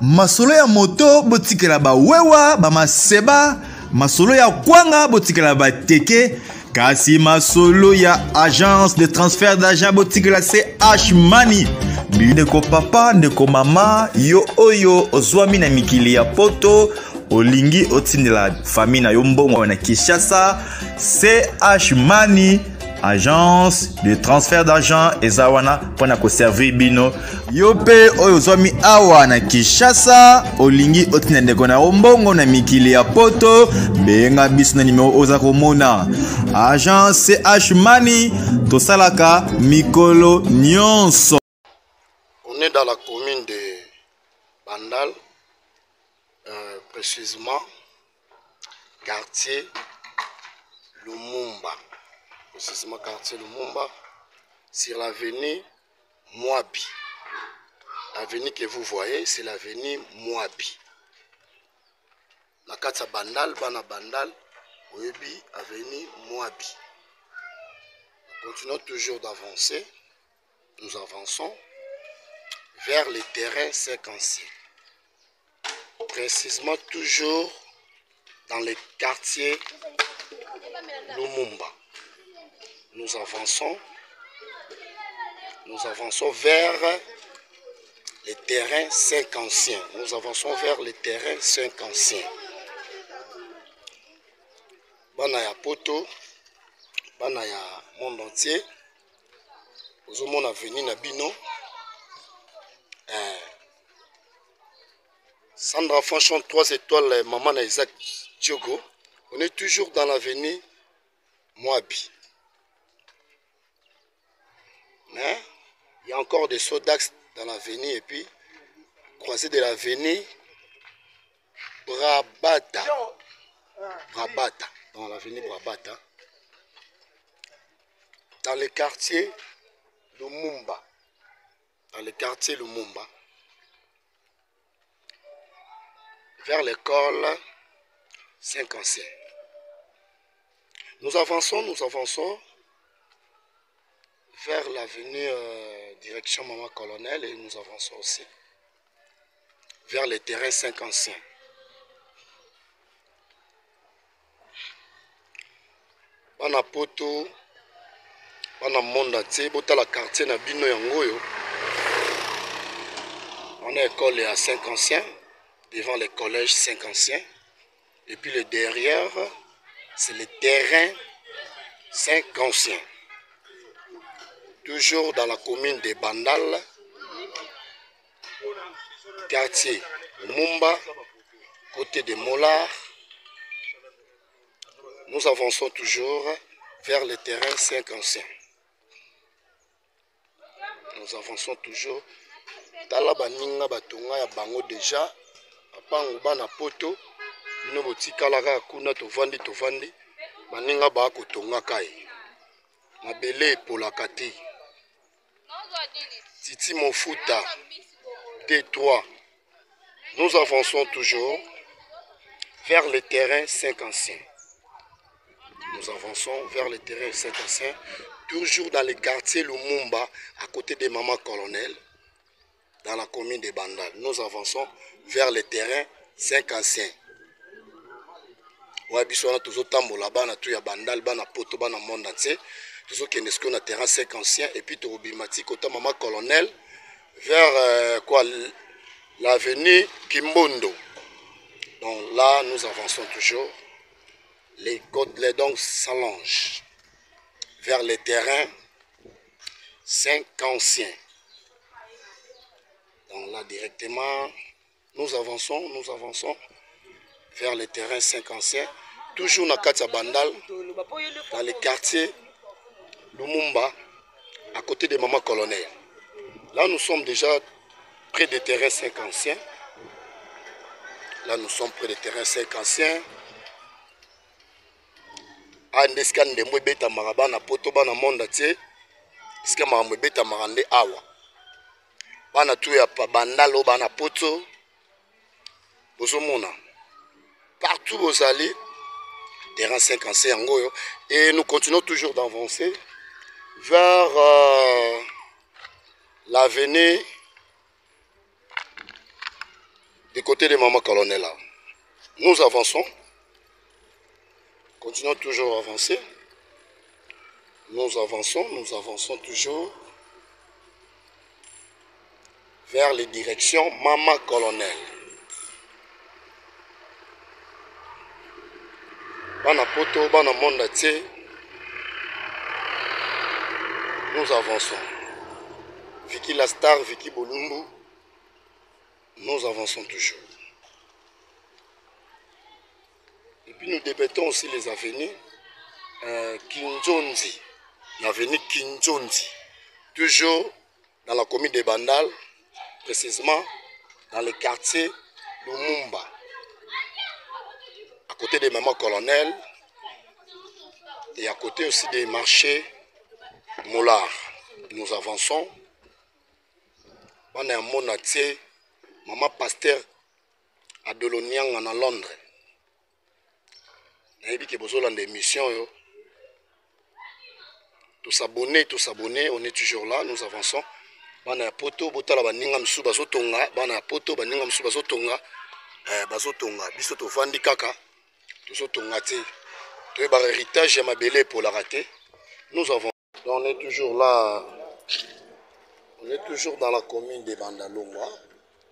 Masolo ya moto botikela ba wewa ba maseba, masolo ya kwanga botikela ba teke, kasi masolo ya agence de transfert d'argent botikela CH Money. Ndeko papa, ndeko mama, yo oyo ozwami na mikili ya poto, olingi otindela famille na yo mbongo na Kinshasa, CH Money, agence de transfert d'argent ezawana pona ko servir bino. Yo pe oyo ozwami awa na Kinshasa, olingi otindela ndeko na yo mbongo na mikili ya poto, benga biso na numéro oza komona. Agence CH Money, tosalaka mikolo nyonso. On est dans la commune de Bandal, précisément quartier Lumumba. Précisément quartier Lumumba, sur l'avenue Mwabi. L'avenue que vous voyez, c'est l'avenue Mwabi. La Katsa Bandal, Bana Bandal, Oebi, avenue Mwabi. Nous continuons toujours d'avancer. Nous avançons vers les terrains séquenciés. Précisément toujours dans les quartiers Lumumba. Nous avançons vers les terrains 5 anciens. Nous avançons vers les terrains 5 anciens. Banaya Poto, Banaya monde entier. Nous avons venu Nabino. Sandra Fanchon 3 étoiles, maman Isaac Diogo. On est toujours dans l'avenue Mwabi. Mais il y a encore des sauts d'axe dans l'avenue et puis croisé de l'avenue Brabata. Brabata. Dans l'avenue Brabata. Dans le quartier Lumumba. Dans le quartier Lumumba. Vers l'école 5 anciens. Nous avançons vers l'avenue direction Maman Colonel et nous avançons aussi vers les terrains 5 anciens. Bana poto, bana monde entier, bota la quartier na bino yangoyo. On est école à 5 anciens, devant les collèges 5 anciens. Et puis le derrière, c'est le terrain 5 anciens. Toujours dans la commune de Bandal, quartier Mumba, côté de Molar. Nous avançons toujours vers le terrain 5 anciens. Nous avançons toujours. Talaba ninga batonga ya bango déjà. Apango bana poto. Bino botika laka kuna tovandi. Baninga ba kotonga kai. Mabele pour kati. Titi Mofuta. T3. Nous avançons toujours vers le terrain 5 anciens. Nous avançons vers le terrain 5 anciens. Toujours dans le quartier Lumumba, à côté de Maman Colonel, dans la commune de Bandal. Nous avançons vers le terrain 5 anciens. Wabisona toujours tambola bana tout ya Bandal bana poto bana monde entier. Toujours kenesko na terrain 5 anciens et puis Torobimati côté Maman Colonel vers l'avenue Kimbondo. Donc là nous avançons toujours. Les dons s'allongent vers les terrains 5 anciens. Donc là directement, nous avançons vers les terrains 5 anciens. Toujours dans Katsa Bandal, dans les quartiers Lumumba, à côté de Maman Colonel. Là nous sommes déjà près des terrains 5 anciens. Là nous sommes près des terrains 5 anciens. Andeskan de mwebeta marabana poto bana monde entier. Iska mwebeta marande awa. Bana tout ya pa bandalo bana poto. Bozomona. Partout vous allez, terrain 5 anciens ngoyo. Et nous continuons toujours d'avancer vers l'avenue du côté de Maman Colonel. Nous avançons. Continuons toujours à avancer. Nous avançons toujours vers les directions Maman Colonel. Bana poto, bana mondaté. Nous avançons. Vicky Lastar, Vicky Bolumbu. Nous avançons toujours. Et puis nous débutons aussi les avenues Kinjonzi. L'avenue Kinjonzi. Toujours dans la commune de Bandal, précisément dans le quartier Lumumba. À côté des Maman Colonel et à côté aussi des marchés Mollard. Nous avançons. On est à Monaté, Maman Pasteur à Deloniang en Londres. On a dit que vous avez des missions. Tous s'abonner, on est toujours là, nous avançons. On est à Poto, Botala Baningam Sou Bazotonga, on est à Poto, Baningam Sou Bazotonga, Bazotonga, Bisoto Vandi Kaka, Tozotonga Té. Tu es héritage, j'ai ma belle pour la rater. Nous avons. On est toujours là. On est toujours dans la commune de Bandalungwa,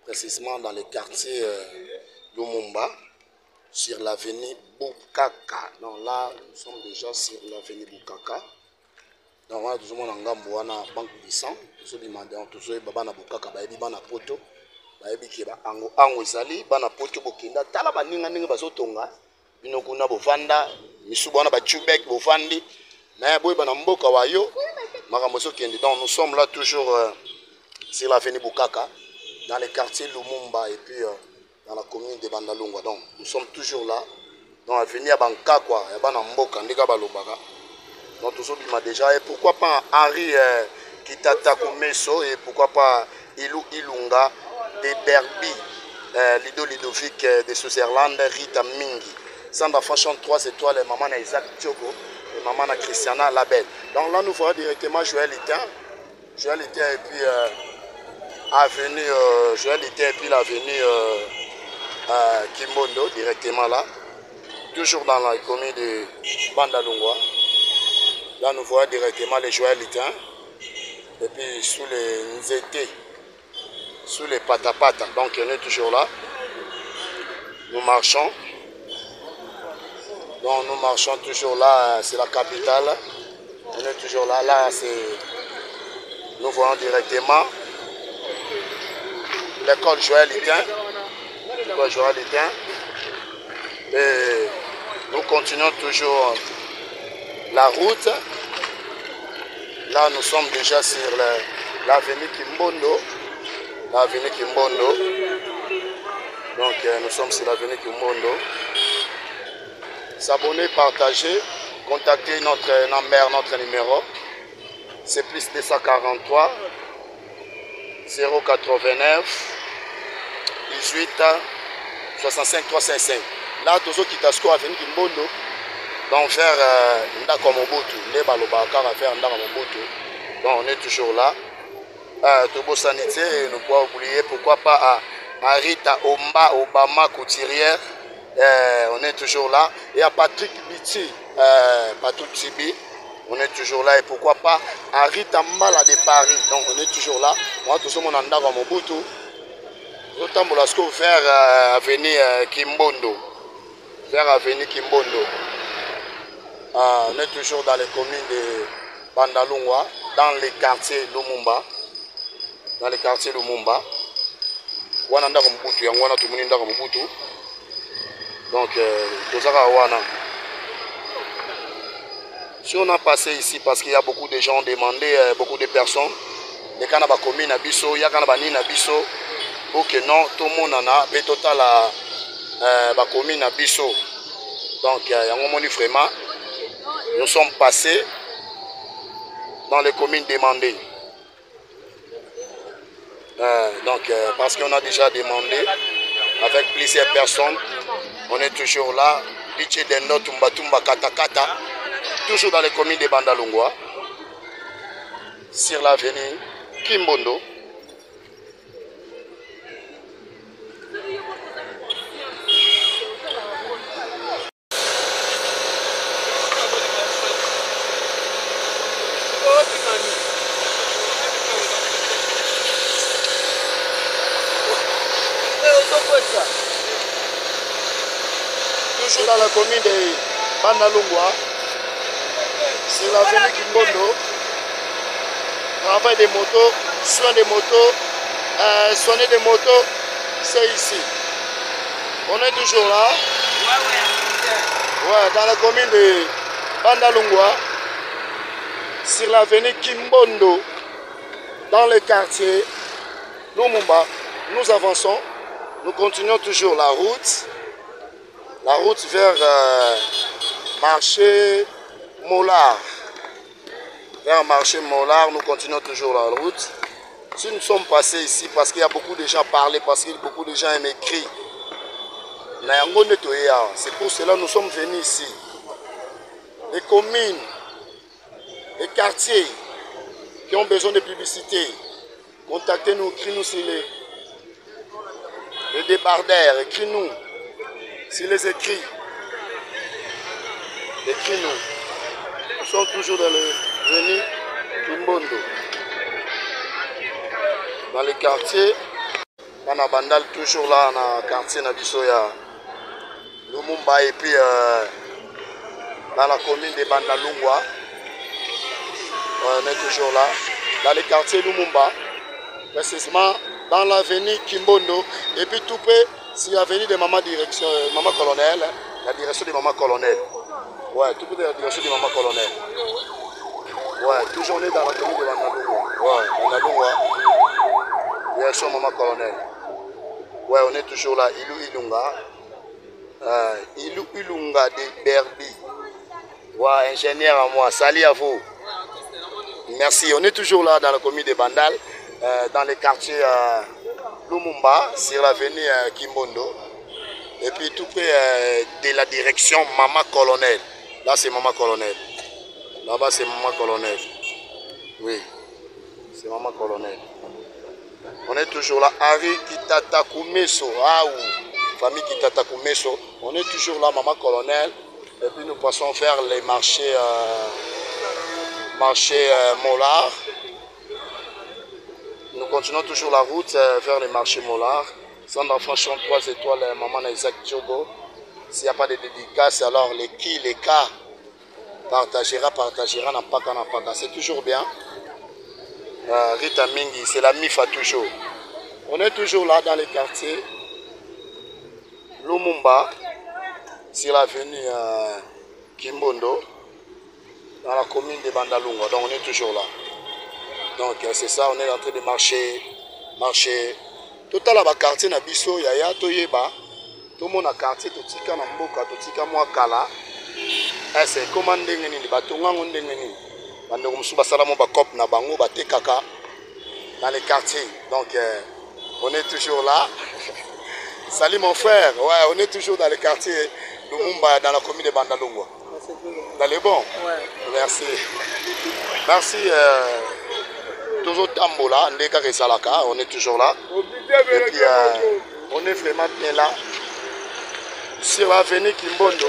précisément dans le quartier Lumumba, sur l'avenue Bukaka. Donc là, nous sommes déjà sur l'avenue Bukaka. Donc on a toujours mon engambo na banque du sang. Nous demandé on toujours bana Bukaka ba ebi bana poto. Ba ebi ke ba ango ezali bana poto bokinda tala baninga ninga bazotonga. Bino kuna bovanda, misubana ba Chubek bovandi. Mais boy bana mboka wayo. Donc nous sommes là toujours sur l'avenue Bukaka, dans le quartier Lumumba et puis dans la commune de Bandalungwa. Donc nous sommes toujours là. Dans l'avenue Banka quoi, il y a Mboka, Ndega Balobaka. Donc tout ça déjà. Et pourquoi pas Henri Kitata Komeso et pourquoi pas Ilunga de Berbi, Lido Lidovic de Switzerland, Rita Mingi. Sandra Fashion 3 étoiles, maman Isaac Tchogo. Maman Christiana Labelle. Donc là nous voyons directement Joël Etin et puis avenue Joël Etin et puis l'avenue Kimbondo directement là. Toujours dans la commune de Bandalungwa. Là nous voyons directement les Joël Etin et puis sous les Nzete, sous les Patapata. Donc on est toujours là. Nous marchons. Donc nous marchons toujours là, c'est la capitale. On est toujours là, nous voyons directement l'école Joël Etin. Et nous continuons toujours la route. Là nous sommes déjà sur l'avenue Kimbondo. Donc nous sommes sur l'avenue Kimbondo. S'abonner, partager, contacter notre numéro. C'est plus 243 089 18 65 355. Là, tous ceux qui t'asco avenue Kimbondo, donc vers Ndako Mobutu, les Balobaka vers Ndako Mobutu. Donc on est toujours là. Tobo sanité, et ne pas oublier pourquoi pas à Rita Omba Obama Couturière. On est toujours là. Et à Patrick Biti, Patrick Tibi, on est toujours là. Et pourquoi pas à Rita Mbala de Paris. Donc on est toujours là. Moi, tout ce monde en a Mobutu. Autant Bolasco vers avenue Kimbondo. Vers avenue Kimbondo. On est toujours dans les communes de Bandalungwa, dans les quartiers Lumumba. Dans les quartiers Lumumba. Wananda Mobutu, Yangwana Tumuninda Mobutu. Donc, si on a passé ici, parce qu'il y a beaucoup de gens demandé, beaucoup de personnes, les canabas communes à Bisso, il y a canabas à Bisso, pour que non, tout le monde en a, mais total la commune à Bisso. Donc, il y a un moment vraiment, nous sommes passés dans les communes demandées. Donc, parce qu'on a déjà demandé avec plusieurs personnes. On est toujours là, Piché Dendo, Tumba Tumba, Kata Kata, toujours dans les communes de Bandalungwa, sur l'avenue Kimbondo. Toujours dans la commune de Bandalungwa, sur l'avenue Kimbondo. Travail des motos, soin des motos, soigner des motos, c'est ici. On est toujours là. Ouais, dans la commune de Bandalungwa, sur l'avenue Kimbondo, dans le quartier Lumumba. Nous avançons, nous continuons toujours la route vers marché Mollard. Vers marché Mollard, nous continuons toujours la route. Si nous sommes passés ici, parce qu'il y a beaucoup de gens parlé, parce que beaucoup de gens m'écrivent, c'est pour cela que nous sommes venus ici. Les communes, les quartiers qui ont besoin de publicité, contactez-nous, écrivez-nous sur les débardeurs, écrivez-nous sur les écrits. Écrivez-nous. Nous sommes toujours dans le Veni Kimbondo. Dans les quartiers, on a Bandal toujours là, dans le quartier Nabisoya, Lumumba et puis dans la commune de Bandalungwa. On est toujours là. Dans les quartiers Lumumba, précisément dans l'avenue Kimbondo et puis tout peu sur l'avenue de Maman Colonel, la direction de Maman Colonel. Ouais, tout peu la direction de Maman Colonel. Ouais, toujours on est dans la commune de Bandalungwa. Ouais, Bandalungwa, direction Maman Colonel. Ouais, on est toujours là, Ilou Ilunga de Berbi. Ouais, ingénieur à moi, salut à vous. Merci, on est toujours là dans la commune de Bandal, dans les quartiers Lumumba, sur l'avenue Kimbondo. Et puis tout près de la direction Maman Colonel. Là c'est Maman Colonel. Là-bas c'est Maman Colonel. Oui, c'est Maman Colonel. On est toujours là, Harry Kitata Kumeso, famille Kitata Kumeso. On est toujours là, Maman Colonel. Et puis nous passons vers les marchés, Mollard. Nous continuons toujours la route vers les marchés Mollard. Centre d'enfants chante 3 étoiles, Maman Isaac Djogo. S'il n'y a pas de dédicace, alors les cas partagera, n'a pas. C'est toujours bien. Rita Mingi, c'est la MIFA toujours. On est toujours là dans les quartiers Lumumba, sur l'avenue Kimbondo, dans la commune de Bandalungwa. Donc on est toujours là. Donc c'est ça, on est en train de marcher. Tout à l'heure, quartier Nabiso, Yaya, Toyeba, tout le monde a quartier, tout tika na mboka, tout tika moi kala. C'est comment ndengeni, batonga ndengeni. Bando musuba salamo ba cop na bango ba tekaka dans les quartiers. Donc on est toujours là. Salut mon frère. Ouais, on est toujours dans les quartiers Lumumba, dans la commune de Bandalungwa. Dans les bons. Ouais. Merci. Merci. Toujours Tambola, Ndeka Resalaka, on est toujours là. Et puis on est vraiment bien là. Sur l'avenue Kimbondo,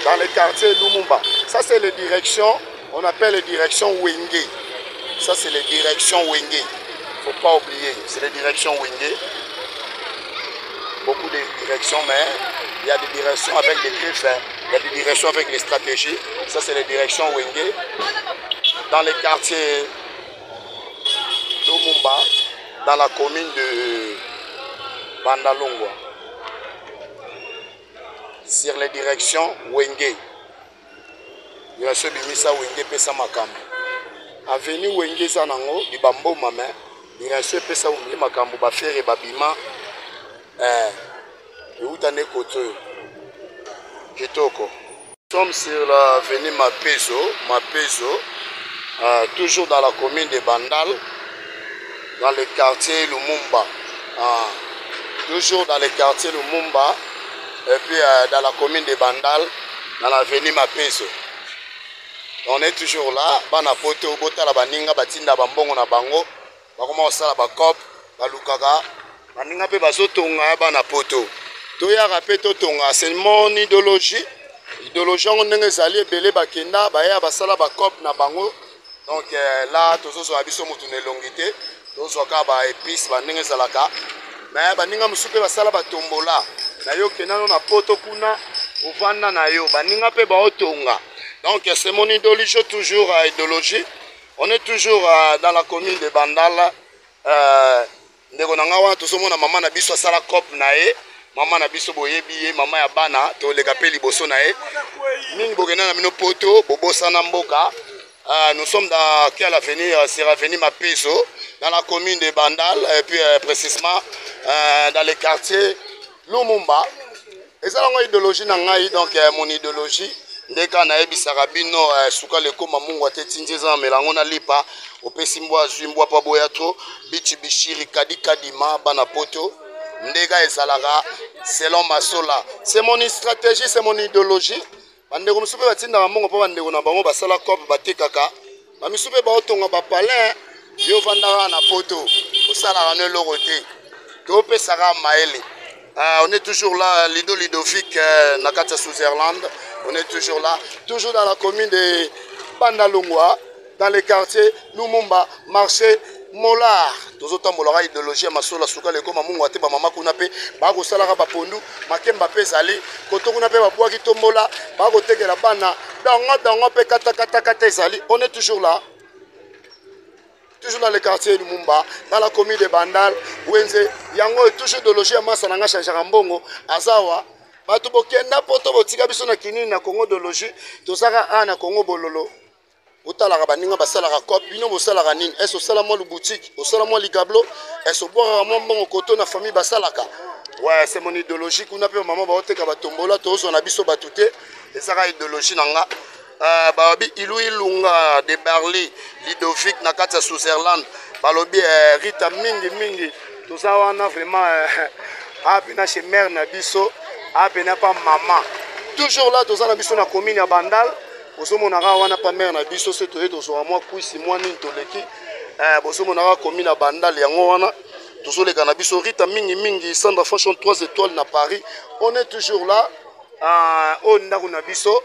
dans les quartiers Lumumba. Ça c'est les directions. On appelle les directions Wenge. Ça, c'est les directions Wenge. Il ne faut pas oublier, c'est les directions Wenge. Beaucoup de directions, mais il y a des directions avec des griffes, il y a des directions avec les stratégies. Ça, c'est les directions Wenge. Dans les quartiers Lumumba, dans la commune de Bandalungwa. Sur les directions Wenge. Direction Bimisa Wenge Pesa Makambo. Avenue Wenge Zanango, du Bambo Mame. Direction Pesa Wenge Makambo, Bafere Babima. Outane Koto. Kitoko. Nous sommes sur l'avenue Mapezo. Toujours dans la commune de Bandal. Dans le quartier Lumumba. Toujours dans le quartier Lumumba. Et puis dans la commune de Bandal. Dans l'avenue Mapezo. On est toujours là, bana poto bota la baninga batinda bambongo na bango, bakoma osala ba cop, balukaka, baninga pe bazotonga bana poto. Toya rapeto tonga, c'est mon idéologie. Idéologie on ndenge zali belé bakenda, baya basala ba cop na bango. Donc là tozo so abiso mutu ne longité, tozo ka ba épice ba ndenge zalaka. mais baninga mosusu mpe basala batombola na yo kenano na poto kuna ovanda na yo baninga mpe baotonga. Donc c'est mon idéologie, toujours idéologie. On est toujours dans la commune de Bandal. Ndeko na nga wana tozomona mama na biso asala cop na ye, mama na biso boyebi ye, mama ya bana toleka pe liboso na ye. Mingi bokenda na bino poto bobosana mboka. Nous sommes dans quel avenir? C'est l'avenir Mapeso, dans la commune de Bandal, et puis précisément dans les quartiers Lumumba. Et ça, c'est l'idéologie, donc mon idéologie. Ndeka na ebisaka bino suka leko mamungu atetinjeza melango na lipa opesimbo azwimbo pa boya to bichi bishiri kadi kadima bana poto ndeka ezalaka selon masola. C'est mon stratégie, c'est mon idéologie. Bandeko musupe batinda bamongo pa bandeko na bango basala cop batekaka ba misupe baotonga ba palais yo vandaka na poto osala na loroté to pesaka maele. On est toujours là, Lido Lidovic, Nakata Switzerland. On est toujours là, toujours dans la commune de Bandalungwa, dans les quartiers Lumumba, marché Molar. Tous autant Molara idéologie, Masola Souka, les comme Mamunga, Teba Mama Kunape, Bago Salara Bapondu, Makemba Pezali, Kotokunape Babuaki Tombola, Bago Teke la Bana, Dango Pe Kata Kata Kata Zali. On est toujours là. Toujours dans les quartiers de Lumumba, dans la commune de Bandal, Wenze, Yango est toujours de loger à Massananga Chanjarambongo, Azawa, Batubokenda, Potobotika, Bissona Kini, na Congo de loger, Tosara Ana Congo Bololo, Otala Rabaninga, Basala Rakop, Bino Bosala Ranin, est au Salamo le boutique, au Salamo Ligablo, est au bois Ramon au coton, la famille Basalaka. Ouais, c'est mon idéologie, qu'on appelle maman Baoteka Batombola, Toos, on a biso batouté, et ça a idéologie Nanga. Babi Ilou Ilunga de Berly, Lidovic Nakata Switzerland, Balobi Rita Mingi, tout ça on a vraiment appena chez mère Nabiso, appena pas maman. Toujours là, tout ça Nabiso na commune à Bandal, Boso Monara wana pas mère Nabiso, c'est tout et sur moi Kouisi moi Nintoleki, Boso Monara commune à Bandal, Yango wana, tout ça les Canabiso, Rita Mingi, Sandra Fashion 3 étoiles à Paris, on est toujours là, on a Nabiso.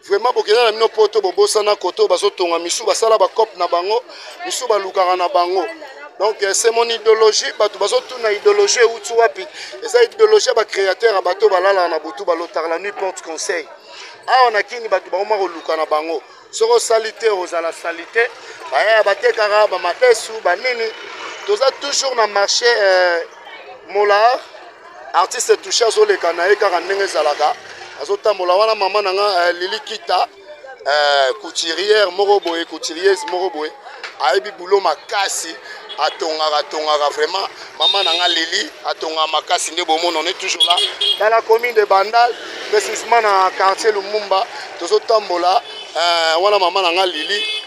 Vraiment bokena na mino poto bobosana koto bazotonga misu basala ba cop na bango misu balukaka na bango. Donc c'est mon idéologie bato bazotuna idéologie utu wapi eza idéologie ba créateur bato balala na butu balotaka la nuit porte conseil. Ah on a kini bato ba oma koluka na bango soko salité ozala salité baya batekaka ba matesu banini toza toujours na marché Molar artiste touché azoleka na ye kaka ndenge zalaka. Azotambola wana mama nanga Lili Kita couturière moroboé couturière moroboé aibi boulot makasi atongaka vraiment mama nanga Lili atonga makasi nde bomono. On est toujours là dans la commune de Bandal précisément dans quartier Lumumba tozotambola wana mama nanga Lili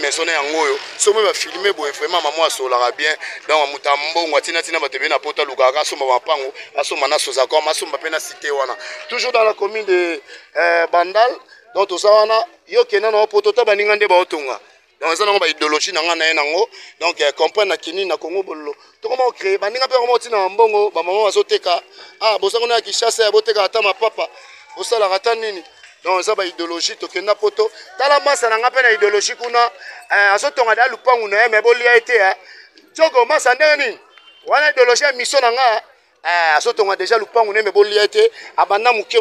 maison yango yo somo ba filmer boye vraiment maman asolaka bien donc mutambo tina batebi na pota lukaka soma mapango asoma na soza comme asoma pe na cité wana toujours dans la commune de Bandal donc to sawana yo kena na poto ta baninga nde ba otonga donc ça na ba idéologie nanga na yango donc comprendre na kini na Congo bololo to comment créer baninga pe comment tina mbongo ba maman bazoteka bosango na Kishasa ya boteka ata mapapa osala rata nini. Donc ça va idéologie to kenda poto tala masa na ngapena idéologie kuna azotonga da lupangu na me bolia été toko masa ndeni wana idéologie mission na nga azotonga déjà lupangu na me bolia été abanda muke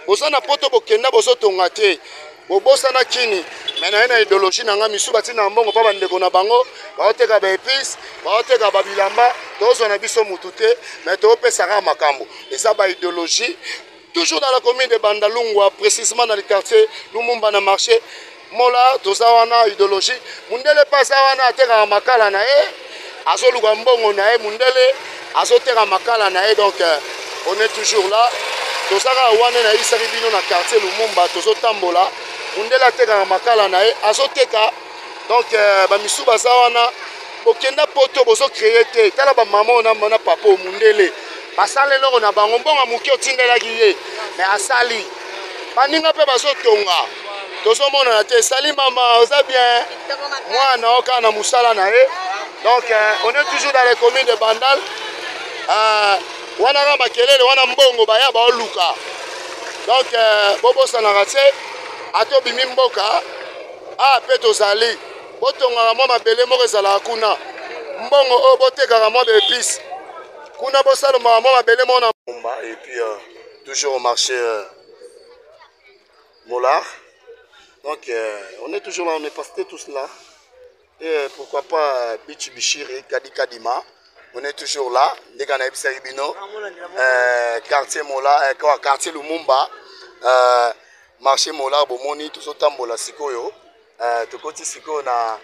bosana poto bokenda bozotonga te bobosana kini mena na idéologie na nga misu batina mbongo pa bandeko na bango baoteka ba épices baoteka ba bilamba tozo na biso mutute mais to pesaka makambo et ça va idéologie. Toujours dans la commune de Bandalungwa, précisément dans le quartier Lumumba na marché Mola, tozawana idéologie. Mundele pasawana ateka makala na e, azoluka mbongo na e mundele, azoteka makala na e donc on est toujours là. Tozaka wana na isari bino na quartier Lumumba, tozotambola. Mundele ateka makala na e, azoteka donc ba misu bazawana okenda poto bozo créer te. Tala ba maman na papa mundele. Basale loko na bango mbonga muki otindelaki ye mais asali baninga pe bazotonga tozomona na te sali mama oza bien mwana oka na musala na ye donc on est toujours dans les communes de Bandal wana ka makelele wana mbongo baya baoluka donc bobosanaka te ato bimi mboka pe tozali botongaka mwa mabele moko ezalaka kuna mbongo oyo botekaka mwa baépice Kuna Bossalo, maman, belle mon et puis toujours au marché Mollard. Donc on est toujours là, on est passé tous là. Et pourquoi pas Bichi Bichiri, Kadi Kadima. On est toujours là. Ndekana Ibisaribino, quartier Mollard, quartier Lumumba, marché Mollard, Bomoni, tout ça Tambola Sikoyo. Tout côté Siko na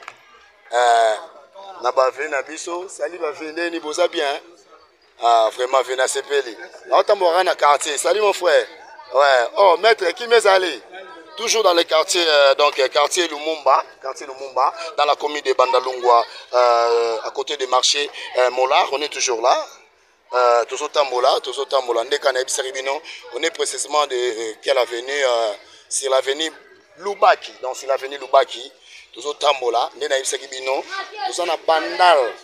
bave na biso, sali bavende ni boza bien. Ah, vraiment, venez à Sepeli. On t'amène dans quartier. Salut mon frère. Ouais. Oh, maître, qui m'est allé? Toujours dans le quartier, donc quartier Lumumba, dans la commune de Bandalungwa, à côté du marché Mollard. On est toujours là. Toujours Tambola. On est précisément de quelle avenue? C'est l'avenue Lubaki. Donc, c'est l'avenue Lubaki. Toujours Tambola. Nous sommes à Bandal,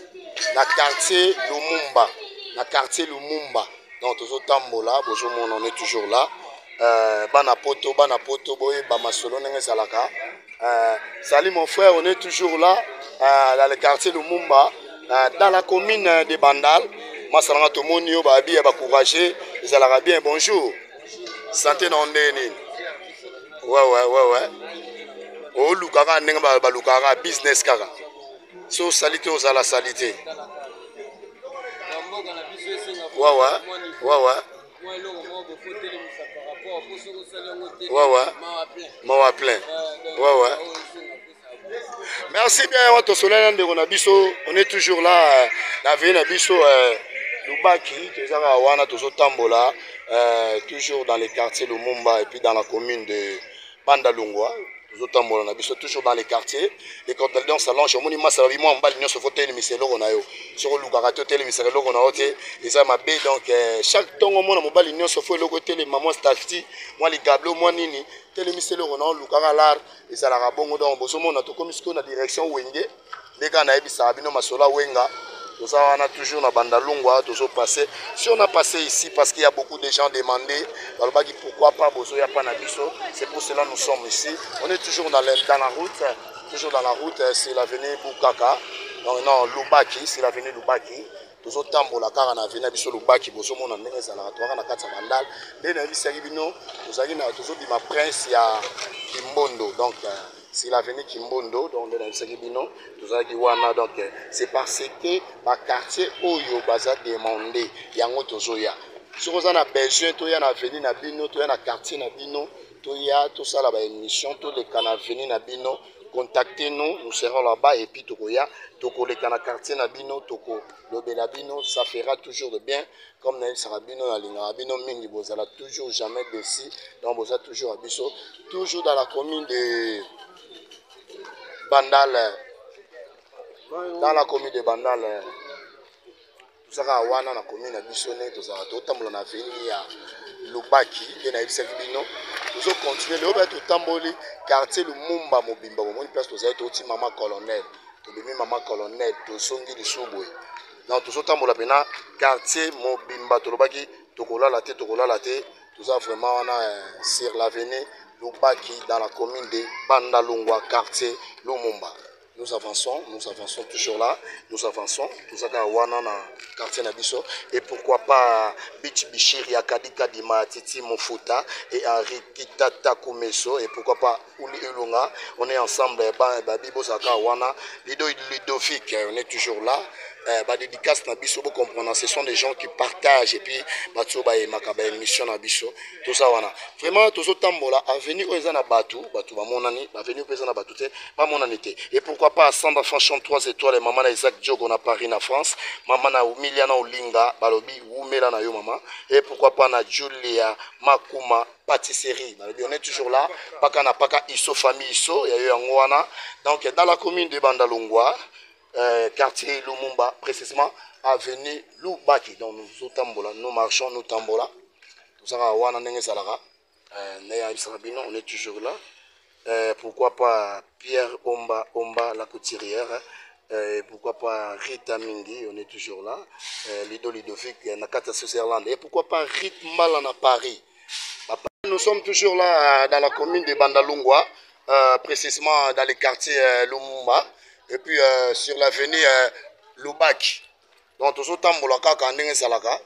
dans le quartier Lumumba. Dans le quartier Lumumba. Donc, toujours Tambola. Bonjour, on est toujours là. Banapoto, boy, Bamasolo, Salaka. Salut mon frère, on est toujours là. Dans le quartier Lumumba. Dans la commune de Bandal. Moi, ça m'a tout le monde, babi, courageux. Ils allaient bien, bonjour. Santé non déni. Ouais. Oh, Lukara, Nenga, Lukara, business kara. So, salité aux ala salité. Ouais. Mawa plein. Ouais. Merci bien, on est toujours là. La veille, Lubaki, Tambola, toujours dans les quartiers Lumumba et puis dans la commune de Bandalungwa. Toujours dans les quartiers. Les coordonnateurs s'allongent. On dit, moi, ça va bien, on va l'union sur le ministère. Sur le garato, le ministère. Et ça m'a bien. Donc, chaque temps, on va l'union sur le côté, les mamans stafti, moi, les gablos, moi, nini, le ministère, on a le garalar, et ça la bon, on a tout comme ce qu'on a direction Wenge. Les gars, on a Bisabino, Masola, Wenga. Tout ça, on a toujours dans Bandalungwa, toujours passé. Si on a passé ici, parce qu'il y a beaucoup de gens demandés, pourquoi pas, c'est pour cela que nous sommes ici. On est toujours dans la route, c'est l'avenue Boukaka. Non, Lubaki, c'est l'avenue Lubaki. Toujours Tambola, car on a venu à Lubaki, on a mis à la Katsa Bandal. Dès que nous avons toujours dit ma prince, il y a Kimbondo. Donc, c'est l'avenue Kimbondo, donc c'est parce que ma quartier Oyo Baza demandé, Yango Tozoya. Si vous avez besoin, tu as l'avenue Nabino, tu as un quartier Nabino, tu as tout ça là-bas, émission, tous les canaux venus Nabino, contactez-nous, nous serons là-bas et puis Tokoya, Toko les canaux quartier Nabino, Toko le Belabino, ça fera toujours de bien, comme Naïf Sarabino, Alingabino, Mingi, vous allez toujours jamais dessus, donc vous êtes toujours à Bisso, toujours dans la commune de Bandal, dans la commune de Bandal, tout ça dans la commune de Bissonnet, tout ça, tout le monde a venu à Lubaki, et Naïf Sarabino, nous allons continuer, le tout Tamboli, quartier Lumumba, Mobimba, une place, tout ça, tout maman colonel. Maman colonel, tout songi de Souboué. Dans tout ce temps, quartier Mobimba, Tokola la tête, tout ça vraiment on a sur l'avenue Lubaki dans la commune de Bandalungwa, quartier Lumumba. Nous avançons toujours là, tout ça dans quartier Nabiso, et pourquoi pas Bichi Bichiri, Akadi Kadima, Titi Mofuta, et Henri Kitata Kumeso, et pourquoi pas Uli Ulunga, on est ensemble, Bibo Saka Wana, Ludovic, on est toujours là. Dédicace Nabiso, vous comprenez, ce sont des gens qui partagent et puis Batsoba et Makaba émission Nabiso, tout ça wana. Vraiment tout ce temps-là, avenue Oezana Batou, Batou Monani, avenue Oezana Batou, pas mon anité. Et pourquoi pas à Sandra Franchon 3 étoiles, maman na Isaac Diogo na Paris na France, maman na Miliana Olinga, Balobi Wumela na yo maman, et pourquoi pas na Julia Makuma pâtisserie. On est toujours là, Paka na Paka Iso famille Iso, il y a eu un Wana. Donc dans la commune de Bandalungwa, quartier Lumumba, précisément avenue Lubaki. Donc nous marchons, nous tambola. Tout ça, on est toujours là. Pourquoi pas Pierre Omba, la couturière. Pourquoi pas Rita Mingi, on est toujours là. Lido Ludovic, Nakata Switzerland. Et pourquoi pas Ritmal à Paris. Nous sommes toujours là dans la commune de Bandalungwa, précisément dans le quartier Lumumba. Et puis sur l'avenue Lubaki. donc tozotambola kaka ndenge ezalaka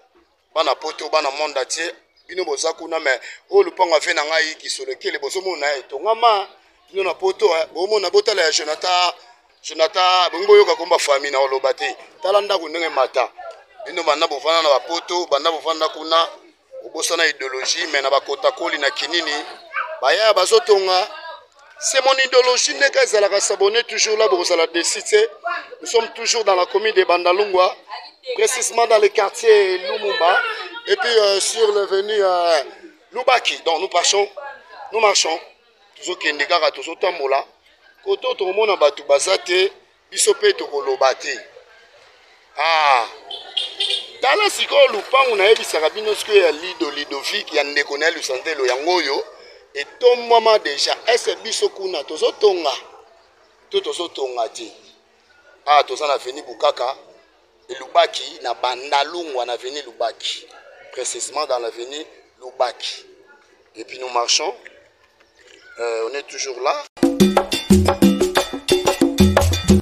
bana poto bana monde entier bino boza kuna mais oyo lupango ave na ngai kisolekele bozomona etongama bino na poto bomona botala ya Jonathan bongo yoka komba famille na oloba te tala ndako ndenge mata bino banda bovanda na bapoto banda bovanda kuna obosana idéologie mais na bakota koli na kinini baya bazotonga. C'est mon idéologie n'est qu'à s'abonner toujours là pour la décider. Nous sommes toujours dans la commune de Bandalungwa, précisément dans le quartier Lumumba, et puis sur l'avenue Lubaki. Donc nous marchons. Toujours Kendegara, toujours Tambola. Koto tout le monde a battu Bazate, Bisope Tokolobate. Ah, dans la siko Lupang, on a eu Sarabino Square, Lidovic, Yandekonel, Lusantelo, Yangoyo. Et ton maman déjà, est-ce que Bisokuna, Tozotonga, Tozotonga dit. Ah, Tozana venu Bukaka, et Lubaki, na Bandalungwa, on a venu Lubaki, précisément dans l'avenue Lubaki. Et puis nous marchons, on est toujours là.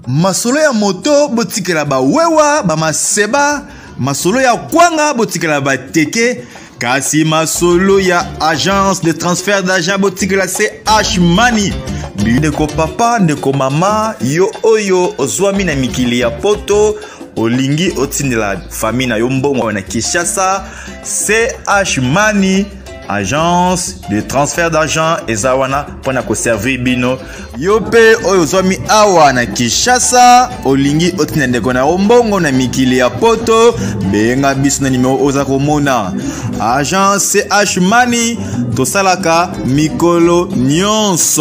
Masolo ya moto, botikela ba wewa, ba maseba, masolo ya kwanga, botikela ba teke. Kasi masolo ya agence de transfert d'argent botikela c'est H-Money. Ndeko papa, ndeko mama, yo oyo ozwami na mikili ya poto, olingi otindela famille na yo mbongo na Kinshasa, c'est H-Money. Agence de transfert d'argent ezawana pona ko servir bino yope oyo zomi awa na Kinshasa olingi otina ndeko na ombongo na mikili ya poto benga biso na numéro oza komona agence H-Money tosalaka mikolo nyonso.